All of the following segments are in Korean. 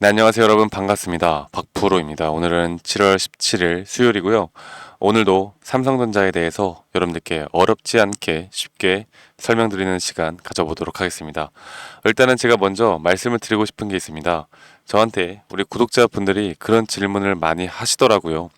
네, 안녕하세요 여러분, 반갑습니다. 박프로입니다. 오늘은 7월 17일 수요일이고요. 오늘도 삼성전자에 대해서 여러분들께 어렵지 않게 쉽게 설명드리는 시간 가져보도록 하겠습니다. 일단은 제가 먼저 말씀을 드리고 싶은 게 있습니다. 저한테 우리 구독자분들이 그런 질문을 많이 하시더라고요.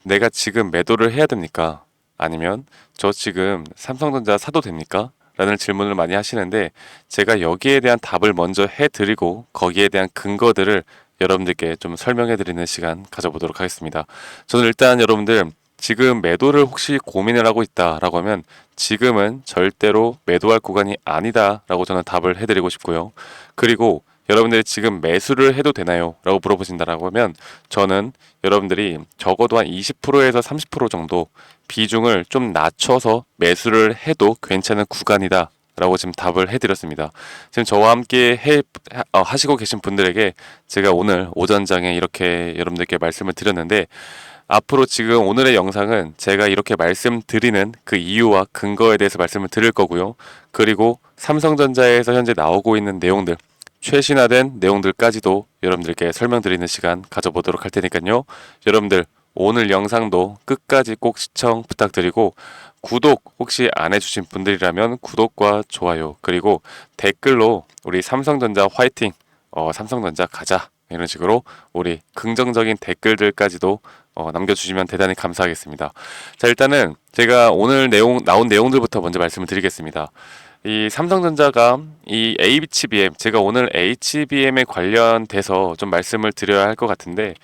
내가 지금 매도를 해야 됩니까? 아니면 저 지금 삼성전자 사도 됩니까? 라는 질문을 많이 하시는데, 제가 여기에 대한 답을 먼저 해드리고 거기에 대한 근거들을 여러분들께 좀 설명해 드리는 시간 가져보도록 하겠습니다. 저는 일단 여러분들, 지금 매도를 혹시 고민을 하고 있다라고 하면 지금은 절대로 매도할 구간이 아니다라고 저는 답을 해드리고 싶고요. 그리고 여러분들이 지금 매수를 해도 되나요? 라고 물어보신다라고 하면 저는 여러분들이 적어도 한 20%에서 30% 정도 비중을 좀 낮춰서 매수를 해도 괜찮은 구간이다 라고 지금 답을 해드렸습니다. 지금 저와 함께 하시고 계신 분들에게 제가 오늘 오전장에 이렇게 여러분들께 말씀을 드렸는데, 앞으로 지금 오늘의 영상은 제가 이렇게 말씀드리는 그 이유와 근거에 대해서 말씀을 드릴 거고요. 그리고 삼성전자에서 현재 나오고 있는 내용들, 최신화된 내용들까지도 여러분들께 설명드리는 시간 가져보도록 할 테니까요. 여러분들 오늘 영상도 끝까지 꼭 시청 부탁드리고, 구독 혹시 안 해주신 분들이라면 구독과 좋아요, 그리고 댓글로 우리 삼성전자 화이팅, 삼성전자 가자, 이런 식으로 우리 긍정적인 댓글들까지도 남겨주시면 대단히 감사하겠습니다. 자, 일단은 제가 오늘 나온 내용들부터 먼저 말씀을 드리겠습니다. 이 삼성전자가 이 HBM, 제가 오늘 HBM에 관련돼서 좀 말씀을 드려야 할 것 같은데,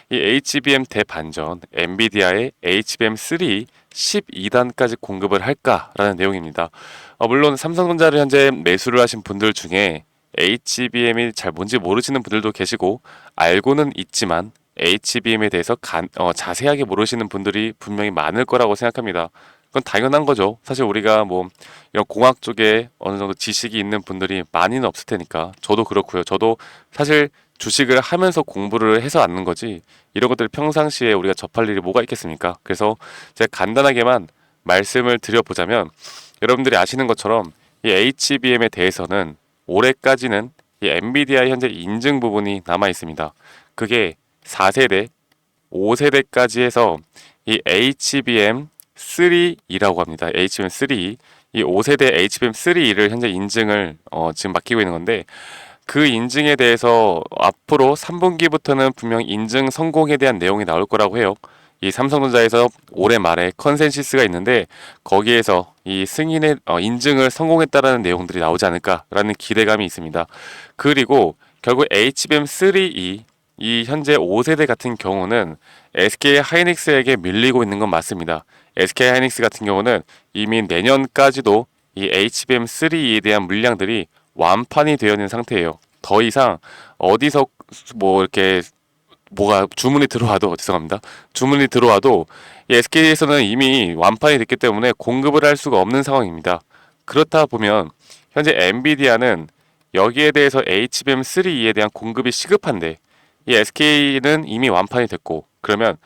이 HBM 대반전, 엔비디아의 HBM3 12단까지 공급을 할까라는 내용입니다. 물론 삼성전자를 현재 매수를 하신 분들 중에 HBM이 잘 뭔지 모르시는 분들도 계시고, 알고는 있지만 HBM에 대해서 자세하게 모르시는 분들이 분명히 많을 거라고 생각합니다. 그건 당연한 거죠. 사실 우리가 뭐 이런 공학 쪽에 어느 정도 지식이 있는 분들이 많이는 없을 테니까. 저도 그렇고요. 저도 사실 주식을 하면서 공부를 해서 아는 거지, 이런 것들 평상시에 우리가 접할 일이 뭐가 있겠습니까? 그래서 제가 간단하게만 말씀을 드려보자면, 여러분들이 아시는 것처럼 이 HBM에 대해서는 올해까지는 이 엔비디아 현재 인증 부분이 남아 있습니다. 그게 4세대, 5세대까지 해서 이 HBM3E라고 합니다. HBM3, 이 5세대 HBM3를 현재 인증을 지금 맡기고 있는 건데, 그 인증에 대해서 앞으로 3분기부터는 분명 인증 성공에 대한 내용이 나올 거라고 해요. 이 삼성전자에서 올해 말에 컨센시스가 있는데, 거기에서 이 승인의 인증을 성공했다라는 내용들이 나오지 않을까라는 기대감이 있습니다. 그리고 결국 HBM3E, 이 현재 5세대 같은 경우는 SK 하이닉스에게 밀리고 있는 건 맞습니다. SK 하이닉스 같은 경우는 이미 내년까지도 이 HBM3E에 대한 물량들이 완판이 되어 있는 상태예요. 더 이상 어디서 뭐 이렇게 뭐가 주문이 들어와도, 죄송합니다, 주문이 들어와도 이 SK에서는 이미 완판이 됐기 때문에 공급을 할 수가 없는 상황입니다. 그렇다 보면 현재 엔비디아는 여기에 대해서 HBM3E에 대한 공급이 시급한데, 이 SK는 이미 완판이 됐고, 그러면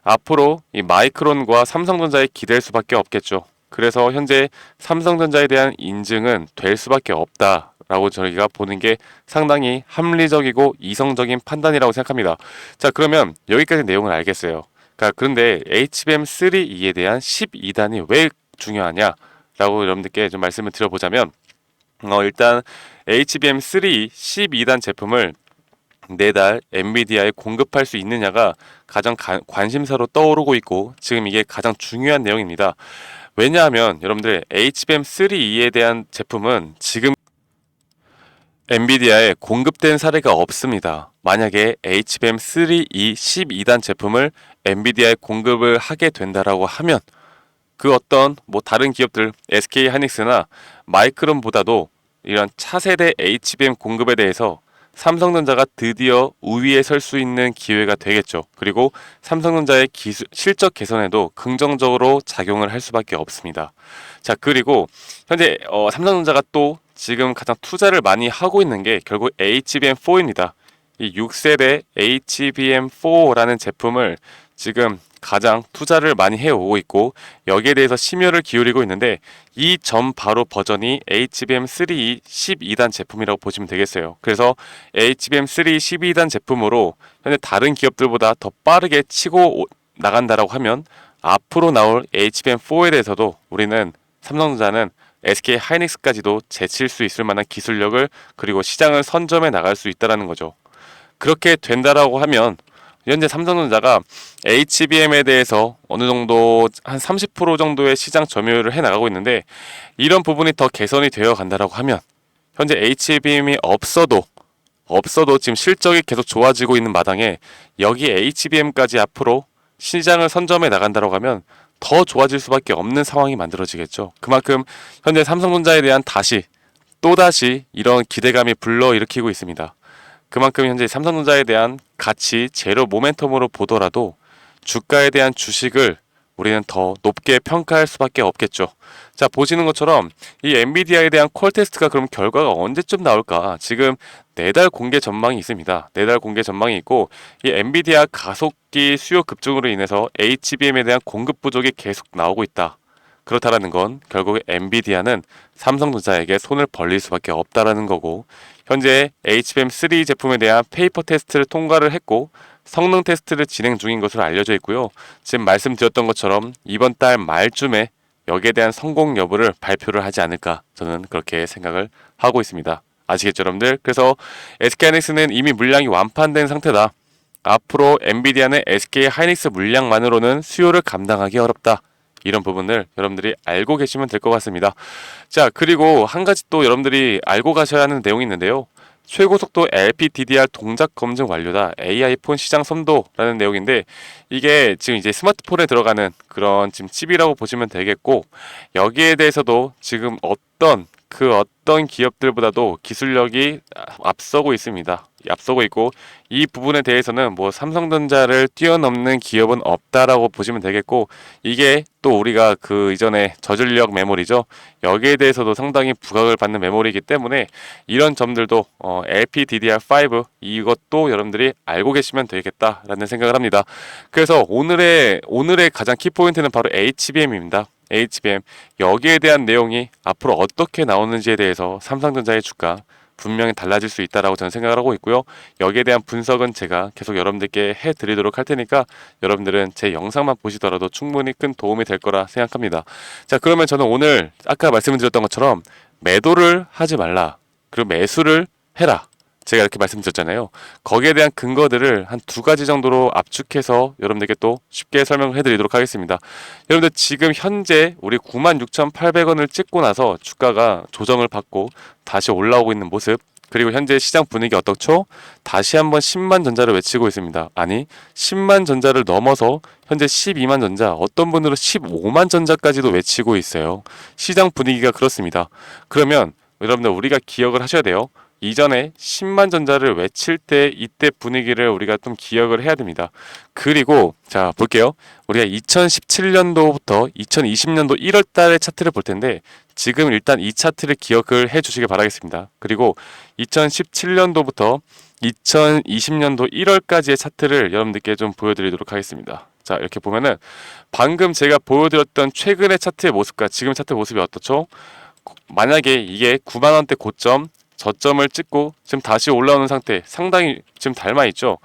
앞으로 이 마이크론과 삼성전자에 기댈 수밖에 없겠죠. 그래서 현재 삼성전자에 대한 인증은 될 수밖에 없다라고 저희가 보는 게 상당히 합리적이고 이성적인 판단이라고 생각합니다. 자, 그러면 여기까지 내용을 알겠어요. 그런데 HBM3E에 대한 12단이 왜 중요하냐라고 여러분들께 좀 말씀을 드려보자면, 일단 HBM3 12단 제품을 내달 엔비디아에 공급할 수 있느냐가 가장 관심사로 떠오르고 있고, 지금 이게 가장 중요한 내용입니다. 왜냐하면 여러분들, HBM3E에 대한 제품은 지금 엔비디아에 공급된 사례가 없습니다. 만약에 HBM3E 12단 제품을 엔비디아에 공급을 하게 된다라고 하면, 그 어떤 뭐 다른 기업들, SK 하이닉스나 마이크론보다도 이런 차세대 HBM 공급에 대해서 삼성전자가 드디어 우위에 설 수 있는 기회가 되겠죠. 그리고 삼성전자의 실적 개선에도 긍정적으로 작용을 할 수밖에 없습니다. 자, 그리고 현재 삼성전자가 또 지금 가장 투자를 많이 하고 있는 게 결국 HBM4입니다. 이 6세대 HBM4라는 제품을 지금 가장 투자를 많이 해오고 있고 여기에 대해서 심혈을 기울이고 있는데 이 점 바로 버전이 HBM3E 12단 제품이라고 보시면 되겠어요. 그래서 HBM3E 12단 제품으로 현재 다른 기업들보다 더 빠르게 치고 나간다라고 하면 앞으로 나올 HBM4에 대해서도 우리는 삼성전자는 SK 하이닉스까지도 제칠 수 있을 만한 기술력을 그리고 시장을 선점해 나갈 수 있다는 거죠. 그렇게 된다라고 하면 현재 삼성전자가 HBM에 대해서 어느 정도 한 30% 정도의 시장 점유율을 해 나가고 있는데 이런 부분이 더 개선이 되어 간다라고 하면 현재 HBM이 없어도 지금 실적이 계속 좋아지고 있는 마당에 여기 HBM까지 앞으로 시장을 선점해 나간다라고 하면 더 좋아질 수밖에 없는 상황이 만들어지겠죠. 그만큼 현재 삼성전자에 대한 또다시 이런 기대감이 불러일으키고 있습니다. 그만큼 현재 삼성전자에 대한 가치, 제로 모멘텀으로 보더라도 주가에 대한 주식을 우리는 더 높게 평가할 수밖에 없겠죠. 자, 보시는 것처럼 이 엔비디아에 대한 콜 테스트가 그럼 결과가 언제쯤 나올까? 지금 4달 공개 전망이 있습니다. 4달 공개 전망이 있고 이 엔비디아 가속기 수요 급증으로 인해서 HBM에 대한 공급 부족이 계속 나오고 있다. 그렇다라는 건 결국 엔비디아는 삼성전자에게 손을 벌릴 수밖에 없다라는 거고 현재 HBM3 제품에 대한 페이퍼 테스트를 통과를 했고 성능 테스트를 진행 중인 것으로 알려져 있고요. 지금 말씀드렸던 것처럼 이번 달 말쯤에 여기에 대한 성공 여부를 발표를 하지 않을까 저는 그렇게 생각을 하고 있습니다. 아시겠죠 여러분들? 그래서 SK하이닉스는 이미 물량이 완판된 상태다. 앞으로 엔비디아는 SK 하이닉스 물량만으로는 수요를 감당하기 어렵다. 이런 부분을 여러분들이 알고 계시면 될 것 같습니다. 자, 그리고 한 가지 또 여러분들이 알고 가셔야 하는 내용이 있는데요. 최고속도 LPDDR 동작 검증 완료다. AI폰 시장 선도라는 내용인데 이게 지금 이제 스마트폰에 들어가는 그런 지금 칩이라고 보시면 되겠고 여기에 대해서도 지금 어떤 기업들보다도 기술력이 앞서고 있습니다. 앞서고 있고 이 부분에 대해서는 뭐 삼성전자를 뛰어넘는 기업은 없다라고 보시면 되겠고 이게 또 우리가 그 이전에 저전력 메모리죠. 여기에 대해서도 상당히 부각을 받는 메모리이기 때문에 이런 점들도 LPDDR5 이것도 여러분들이 알고 계시면 되겠다라는 생각을 합니다. 그래서 오늘의 가장 키포인트는 바로 HBM입니다. HBM 여기에 대한 내용이 앞으로 어떻게 나오는지에 대해서 삼성전자의 주가 분명히 달라질 수 있다라고 저는 생각을 하고 있고요. 여기에 대한 분석은 제가 계속 여러분들께 해드리도록 할 테니까 여러분들은 제 영상만 보시더라도 충분히 큰 도움이 될 거라 생각합니다. 자, 그러면 저는 오늘 아까 말씀드렸던 것처럼 매도를 하지 말라. 그리고 매수를 해라. 제가 이렇게 말씀드렸잖아요. 거기에 대한 근거들을 한 2가지 정도로 압축해서 여러분들께 또 쉽게 설명을 해드리도록 하겠습니다. 여러분들 지금 현재 우리 96,800원을 찍고 나서 주가가 조정을 받고 다시 올라오고 있는 모습 그리고 현재 시장 분위기 어떻죠? 다시 한번 10만 전자를 외치고 있습니다. 아니 10만 전자를 넘어서 현재 12만 전자 어떤 분들은 15만 전자까지도 외치고 있어요. 시장 분위기가 그렇습니다. 그러면 여러분들 우리가 기억을 하셔야 돼요. 이전에 10만 전자를 외칠 때 이때 분위기를 우리가 좀 기억을 해야 됩니다. 그리고 자 볼게요. 우리가 2017년도부터 2020년도 1월 달의 차트를 볼 텐데 지금 일단 이 차트를 기억을 해 주시길 바라겠습니다. 그리고 2017년도부터 2020년도 1월까지의 차트를 여러분들께 좀 보여드리도록 하겠습니다. 자 이렇게 보면은 방금 제가 보여드렸던 최근의 차트의 모습과 지금 차트 모습이 어떻죠? 만약에 이게 9만원대 고점 저점을 찍고 지금 다시 올라오는 상태 상당히 지금 닮아 있죠.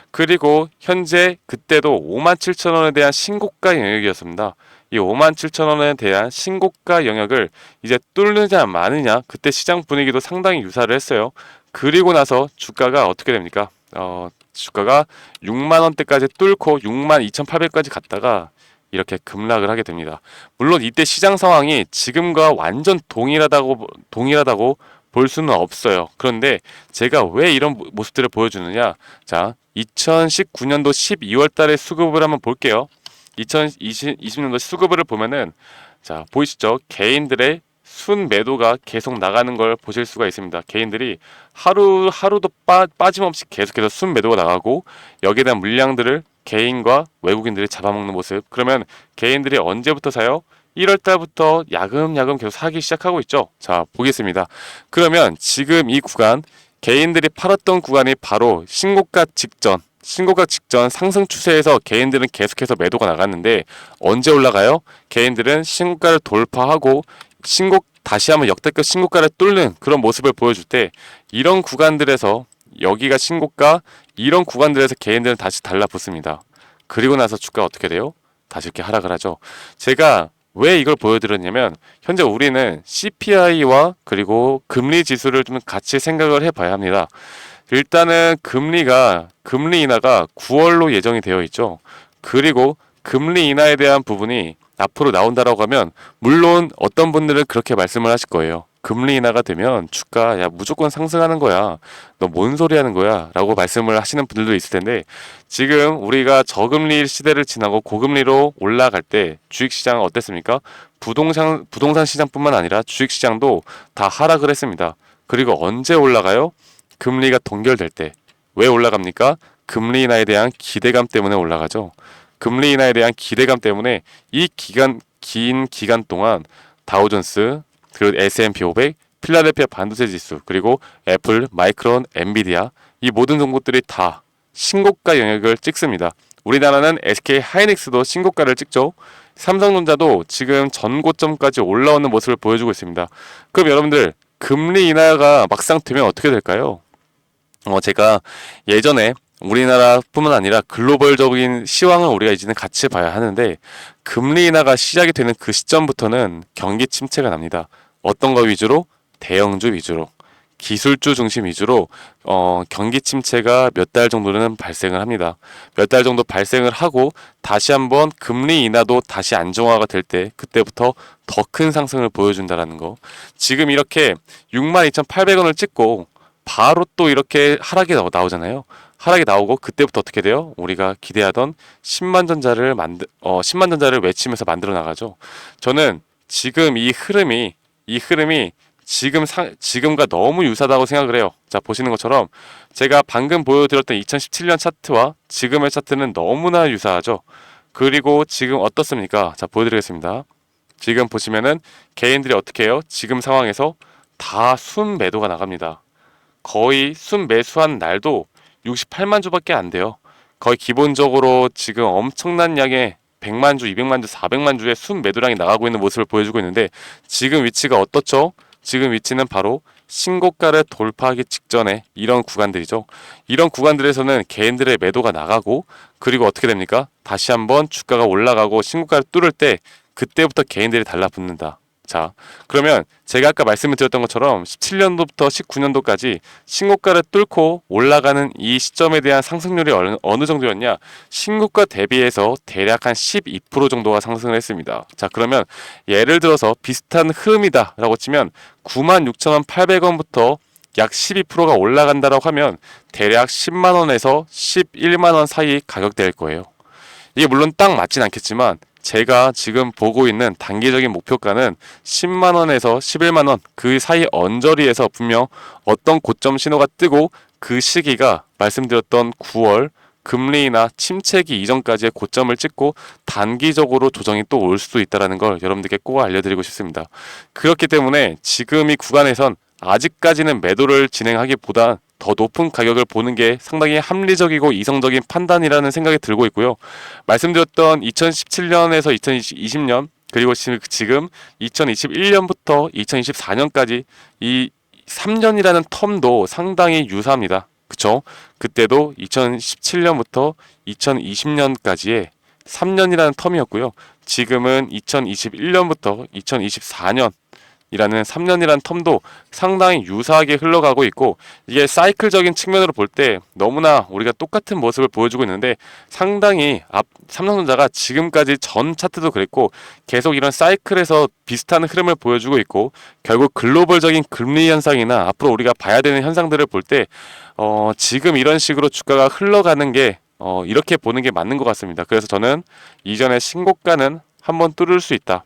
그리고 현재 그때도 57,000원에 대한 신고가 영역이었습니다. 이 57,000원에 대한 신고가 영역을 이제 뚫느냐 마느냐 그때 시장 분위기도 상당히 유사를 했어요. 그리고 나서 주가가 어떻게 됩니까? 주가가 6만원대까지 뚫고 62,800까지 갔다가 이렇게 급락을 하게 됩니다. 물론 이때 시장 상황이 지금과 완전 동일하다고 볼 수는 없어요. 그런데 제가 왜 이런 모습들을 보여주느냐? 자, 2019년도 12월 달에 수급을 한번 볼게요. 2020년도 수급을 보면은 자, 보이시죠? 개인들의 순 매도가 계속 나가는 걸 보실 수가 있습니다. 개인들이 하루도 빠짐없이 계속해서 순 매도가 나가고 여기에 대한 물량들을 개인과 외국인들이 잡아먹는 모습. 그러면 개인들이 언제부터 사요? 1월 달부터 야금야금 계속 사기 시작하고 있죠. 자, 보겠습니다. 그러면 지금 이 구간 개인들이 팔았던 구간이 바로 신고가 직전 신고가 직전 상승 추세에서 개인들은 계속해서 매도가 나갔는데 언제 올라가요? 개인들은 신고가를 돌파하고 다시 한번 역대급 신고가를 뚫는 그런 모습을 보여줄 때 이런 구간들에서 여기가 신고가 이런 구간들에서 개인들은 다시 달라붙습니다. 그리고 나서 주가가 어떻게 돼요? 다시 이렇게 하락을 하죠. 제가 왜 이걸 보여드렸냐면 현재 우리는 CPI와 그리고 금리 지수를 좀 같이 생각을 해봐야 합니다. 일단은 금리 인하가 9월로 예정이 되어 있죠. 그리고 금리 인하에 대한 부분이 앞으로 나온다라고 하면 물론 어떤 분들은 그렇게 말씀을 하실 거예요. 금리 인하가 되면 주가 야 무조건 상승하는 거야. 너 뭔 소리 하는 거야? 라고 말씀을 하시는 분들도 있을 텐데 지금 우리가 저금리 시대를 지나고 고금리로 올라갈 때 주식시장은 어땠습니까? 부동산 시장뿐만 아니라 주식시장도 다 하락을 했습니다. 그리고 언제 올라가요? 금리가 동결될 때. 왜 올라갑니까? 금리 인하에 대한 기대감 때문에 올라가죠. 금리 인하에 대한 기대감 때문에 긴 기간 동안 다우존스, 그리고 S&P 500, 필라델피아 반도체 지수, 그리고 애플, 마이크론, 엔비디아 이 모든 종목들이 다 신고가 영역을 찍습니다. 우리나라는 SK 하이닉스도 신고가를 찍죠. 삼성전자도 지금 전고점까지 올라오는 모습을 보여주고 있습니다. 그럼 여러분들 금리 인하가 막상 되면 어떻게 될까요? 제가 예전에 우리나라뿐만 아니라 글로벌적인 시황을 우리가 이제는 같이 봐야 하는데 금리 인하가 시작이 되는 그 시점부터는 경기 침체가 납니다. 어떤 거 위주로? 대형주 위주로, 기술주 중심 위주로 경기 침체가 몇 달 정도는 발생을 합니다. 몇 달 정도 발생을 하고 다시 한번 금리 인하도 다시 안정화가 될 때 그때부터 더 큰 상승을 보여준다라는 거. 지금 이렇게 62,800원을 찍고 바로 또 이렇게 하락이 나오잖아요. 하락이 나오고 그때부터 어떻게 돼요? 우리가 기대하던 10만 전자를 외치면서 만들어 나가죠. 저는 지금 이 흐름이 지금과 너무 유사하다고 생각을 해요. 자, 보시는 것처럼 제가 방금 보여드렸던 2017년 차트와 지금의 차트는 너무나 유사하죠. 그리고 지금 어떻습니까? 자, 보여드리겠습니다. 지금 보시면은 개인들이 어떻게 해요? 지금 상황에서 다 순 매도가 나갑니다. 거의 순 매수한 날도 68만 주밖에 안 돼요. 거의 기본적으로 지금 엄청난 양의 100만 주, 200만 주, 400만 주의 순 매도량이 나가고 있는 모습을 보여주고 있는데 지금 위치가 어떻죠? 지금 위치는 바로 신고가를 돌파하기 직전에 이런 구간들이죠. 이런 구간들에서는 개인들의 매도가 나가고 그리고 어떻게 됩니까? 다시 한번 주가가 올라가고 신고가를 뚫을 때 그때부터 개인들이 달라붙는다. 자, 그러면 제가 아까 말씀을 드렸던 것처럼 17년도부터 19년도까지 신고가를 뚫고 올라가는 이 시점에 대한 상승률이 어느 정도였냐? 신고가 대비해서 대략 한 12% 정도가 상승을 했습니다. 자, 그러면 예를 들어서 비슷한 흐름이다 라고 치면 96,800원부터 약 12%가 올라간다라고 하면 대략 10만원에서 11만원 사이 가격대일 거예요. 이게 물론 딱 맞진 않겠지만 제가 지금 보고 있는 단기적인 목표가는 10만원에서 11만원 그 사이 언저리에서 분명 어떤 고점 신호가 뜨고 그 시기가 말씀드렸던 9월 금리 인하 침체기 이전까지의 고점을 찍고 단기적으로 조정이 또 올 수도 있다는 걸 여러분들께 꼭 알려드리고 싶습니다. 그렇기 때문에 지금 이 구간에선 아직까지는 매도를 진행하기보다 더 높은 가격을 보는 게 상당히 합리적이고 이성적인 판단이라는 생각이 들고 있고요. 말씀드렸던 2017년에서 2020년 그리고 지금 2021년부터 2024년까지 이 3년이라는 텀도 상당히 유사합니다. 그쵸? 그때도 2017년부터 2020년까지의 3년이라는 텀이었고요. 지금은 2021년부터 2024년 이라는 3년이라는 텀도 상당히 유사하게 흘러가고 있고 이게 사이클적인 측면으로 볼 때 너무나 우리가 똑같은 모습을 보여주고 있는데 상당히 삼성전자가 지금까지 전 차트도 그랬고 계속 이런 사이클에서 비슷한 흐름을 보여주고 있고 결국 글로벌적인 금리 현상이나 앞으로 우리가 봐야 되는 현상들을 볼 때 지금 이런 식으로 주가가 흘러가는 게 이렇게 보는 게 맞는 것 같습니다. 그래서 저는 이전에 신고가는 한번 뚫을 수 있다.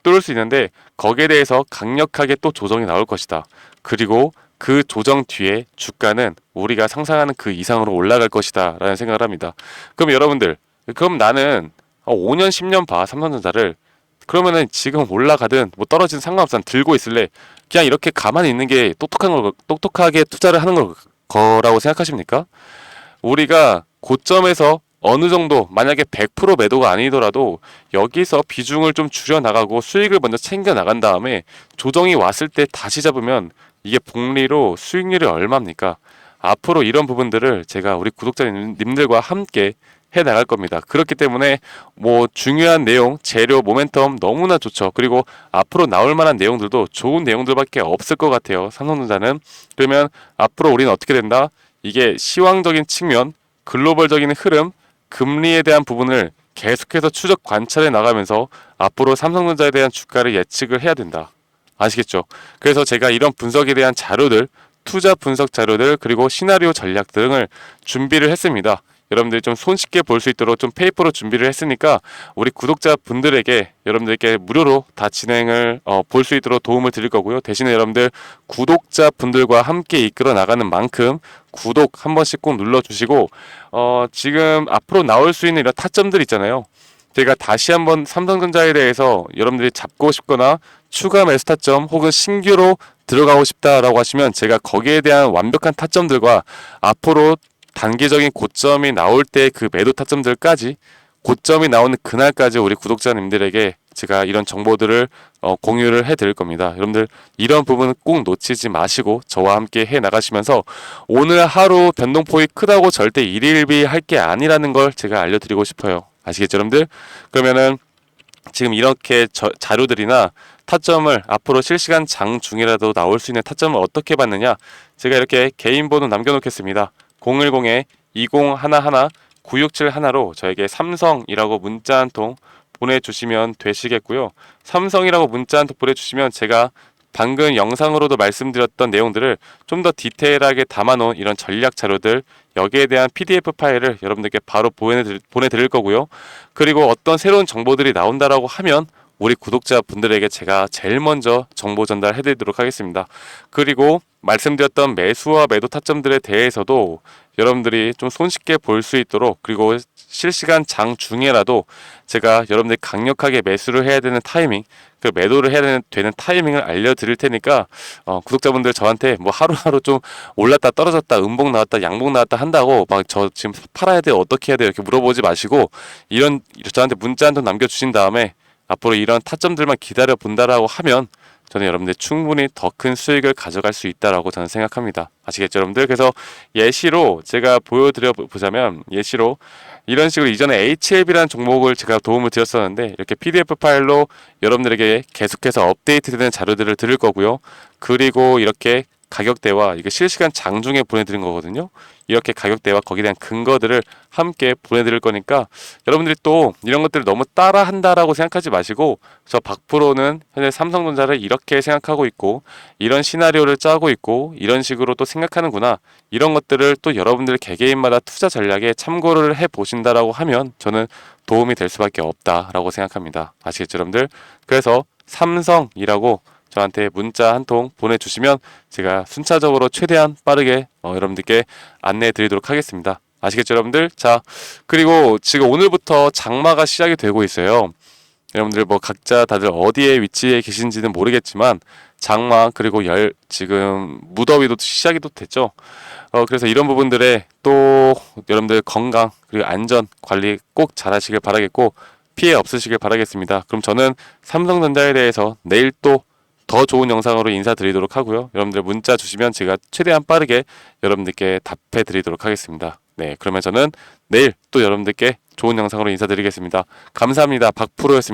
뚫을 수 있는데 거기에 대해서 강력하게 또 조정이 나올 것이다. 그리고 그 조정 뒤에 주가는 우리가 상상하는 그 이상으로 올라갈 것이다 라는 생각을 합니다. 그럼 여러분들 그럼 나는 5년 10년 봐 삼성전자를 그러면은 지금 올라가든 뭐 떨어지든 상관없어 들고 있을래 그냥 이렇게 가만히 있는 게 똑똑하게 투자를 하는 거라고 생각하십니까? 우리가 고점에서 어느 정도 만약에 100% 매도가 아니더라도 여기서 비중을 좀 줄여 나가고 수익을 먼저 챙겨 나간 다음에 조정이 왔을 때 다시 잡으면 이게 복리로 수익률이 얼마입니까? 앞으로 이런 부분들을 제가 우리 구독자님들과 함께 해 나갈 겁니다. 그렇기 때문에 뭐 중요한 내용, 재료, 모멘텀 너무나 좋죠. 그리고 앞으로 나올 만한 내용들도 좋은 내용들밖에 없을 것 같아요. 삼성전자는. 그러면 앞으로 우리는 어떻게 된다? 이게 시황적인 측면, 글로벌적인 흐름, 금리에 대한 부분을 계속해서 추적 관찰해 나가면서 앞으로 삼성전자에 대한 주가를 예측을 해야 된다. 아시겠죠? 그래서 제가 이런 분석에 대한 자료들, 투자 분석 자료들, 그리고 시나리오 전략 등을 준비를 했습니다. 여러분들이 좀 손쉽게 볼 수 있도록 좀 페이퍼로 준비를 했으니까 우리 구독자분들에게 여러분들께 무료로 다 진행을 볼 수 있도록 도움을 드릴 거고요. 대신에 여러분들 구독자분들과 함께 이끌어 나가는 만큼 구독 한 번씩 꼭 눌러주시고 지금 앞으로 나올 수 있는 이런 타점들 있잖아요. 제가 다시 한번 삼성전자에 대해서 여러분들이 잡고 싶거나 추가 매수 타점 혹은 신규로 들어가고 싶다라고 하시면 제가 거기에 대한 완벽한 타점들과 앞으로 단기적인 고점이 나올 때 그 매도 타점들까지 고점이 나오는 그날까지 우리 구독자님들에게 제가 이런 정보들을 공유를 해 드릴 겁니다. 여러분들 이런 부분은 꼭 놓치지 마시고 저와 함께 해 나가시면서 오늘 하루 변동폭이 크다고 절대 일일비 할 게 아니라는 걸 제가 알려드리고 싶어요. 아시겠죠, 여러분들? 그러면은 지금 이렇게 자료들이나 타점을 앞으로 실시간 장 중이라도 나올 수 있는 타점을 어떻게 받느냐, 제가 이렇게 개인 번호 남겨놓겠습니다. 010-2011-9671로 저에게 삼성이라고 문자 한 통 보내주시면 되시겠고요. 삼성이라고 문자 한 통 보내주시면 제가 방금 영상으로도 말씀드렸던 내용들을 좀 더 디테일하게 담아놓은 이런 전략 자료들, 여기에 대한 PDF 파일을 여러분들께 바로 보내드릴 거고요. 그리고 어떤 새로운 정보들이 나온다라고 하면 우리 구독자분들에게 제가 제일 먼저 정보 전달해드리도록 하겠습니다. 그리고 말씀드렸던 매수와 매도 타점들에 대해서도 여러분들이 좀 손쉽게 볼 수 있도록, 그리고 실시간 장 중에라도 제가 여러분들이 강력하게 매수를 해야 되는 타이밍, 그 매도를 해야 되는 타이밍을 알려드릴 테니까 구독자분들 저한테 뭐 하루하루 좀 올랐다 떨어졌다 음봉 나왔다 양봉 나왔다 한다고 막 저 지금 팔아야 돼 어떻게 해야 돼 이렇게 물어보지 마시고 저한테 문자 한 통 남겨주신 다음에 앞으로 이런 타점들만 기다려 본다라고 하면 저는 여러분들 충분히 더 큰 수익을 가져갈 수 있다라고 저는 생각합니다. 아시겠죠, 여러분들? 그래서 예시로 제가 보여드려 보자면, 예시로 이런 식으로 이전에 HLB라는 종목을 제가 도움을 드렸었는데 이렇게 PDF 파일로 여러분들에게 계속해서 업데이트되는 자료들을 드릴 거고요. 그리고 이렇게 가격대와 이게 실시간 장중에 보내드린 거거든요. 이렇게 가격대와 거기에 대한 근거들을 함께 보내드릴 거니까 여러분들이 또 이런 것들을 너무 따라한다라고 생각하지 마시고, 저 박프로는 현재 삼성전자를 이렇게 생각하고 있고 이런 시나리오를 짜고 있고 이런 식으로 또 생각하는구나, 이런 것들을 또 여러분들 개개인마다 투자 전략에 참고를 해 보신다라고 하면 저는 도움이 될 수밖에 없다라고 생각합니다. 아시겠죠, 여러분들? 그래서 삼성이라고 저한테 문자 한 통 보내주시면 제가 순차적으로 최대한 빠르게 여러분들께 안내해 드리도록 하겠습니다. 아시겠죠, 여러분들? 자, 그리고 지금 오늘부터 장마가 시작이 되고 있어요. 여러분들 뭐 각자 다들 어디에 위치해 계신지는 모르겠지만 장마, 그리고 지금 무더위도 시작이 또 됐죠. 그래서 이런 부분들에 또 여러분들 건강 그리고 안전 관리 꼭 잘하시길 바라겠고 피해 없으시길 바라겠습니다. 그럼 저는 삼성전자에 대해서 내일 또 더 좋은 영상으로 인사드리도록 하고요. 여러분들 문자 주시면 제가 최대한 빠르게 여러분들께 답해 드리도록 하겠습니다. 네, 그러면 저는 내일 또 여러분들께 좋은 영상으로 인사드리겠습니다. 감사합니다. 박프로였습니다.